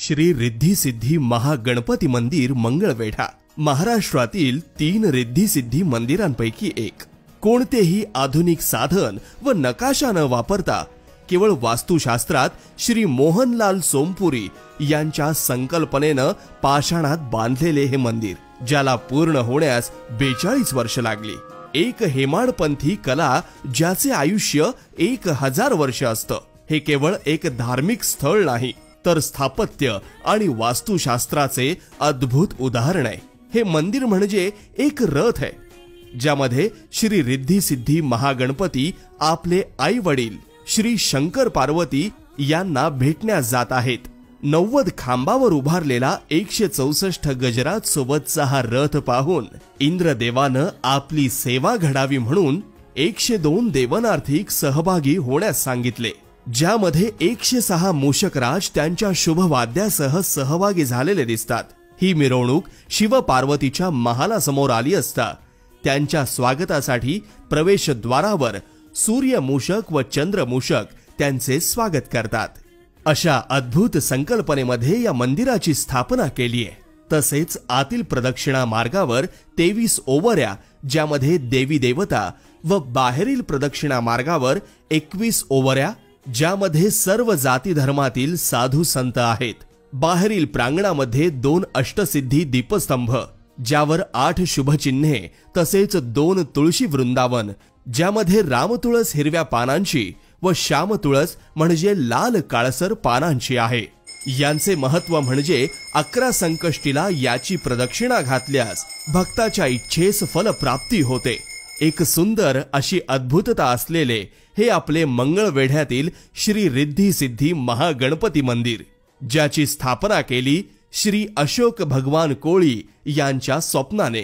श्री रिद्धी सिद्धी महागणपती मंदिर मंगळवेढा महाराष्ट्रातील 3 रिद्धी सिद्धी मंदिरांपैकी एक। कोणतेही आधुनिक साधन व नकाशा न वापरता केवळ वास्तुशास्त्रात श्री मोहनलाल सोमपुरी यांच्या संकल्पनेनं पाषाणात बांधलेले हे मंदिर, ज्याला पूर्ण होण्यास 42 वर्ष लागली। एक हेमाडपंथी कला ज्याचे आयुष्य 1000 वर्ष असतं। हे केवळ एक धार्मिक स्थळ नाही, तर स्थापत्य आणि वास्तुशास्त्राचे अद्भुत उदाहरण आहे। हे मंदिर म्हणजे एक रथ आहे, ज्यामध्ये श्री रिद्धी सिद्धी महागणपती आपले आई वडील श्री शंकर पार्वती यांना भेटण्यास जात आहेत। 90 खांबावर उभारलेला 164 गजरात सोबतचा हा रथ पाहून इंद्रदेवानं आपली सेवा घडावी म्हणून 102 देवनार्थिक सहभागी होण्यास सांगितले, ज्यामध्ये 106 मूषकराज त्यांच्या शुभवाद्यासह सहभागी झालेले दिसतात। ही मिरवणूक शिव पार्वतीच्या महालासमोर आली असता त्यांच्या स्वागतासाठी प्रवेशद्वारावर सूर्य मूषक व चंद्र मूषक त्यांचे स्वागत करतात। अशा अद्भुत संकल्पनेमध्ये या मंदिराची स्थापना केली आहे। तसेच आतील प्रदक्षिणा मार्गावर 23 ओवऱ्या, ज्यामध्ये देवी देवता, व बाहेरील प्रदक्षिणा मार्गावर 21 ओवऱ्या, ज्यामध्ये सर्व जाती धर्मातील साधू संत आहेत। बाहेरील प्रांगणामध्ये 2 अष्टसिद्धी दीपस्तंभ, ज्यावर 8 शुभचिन्हे, तसेच 2 तुळशी वृंदावन, ज्यामध्ये रामतुळस हिरव्या पानांची व श्यामतुळस म्हणजे लाल काळसर पानांची आहे। यांचे महत्व म्हणजे 11 संकष्टीला याची प्रदक्षिणा घातल्यास भक्ताच्या इच्छेस फलप्राप्ती होते। एक सुंदर अशी अद्भुतता असलेले हे आपले मंगळवेढ्यातील श्री रिद्धी सिद्धी महागणपती मंदिर, ज्याची स्थापना केली श्री अशोक भगवान कोळी यांच्या स्वप्नाने।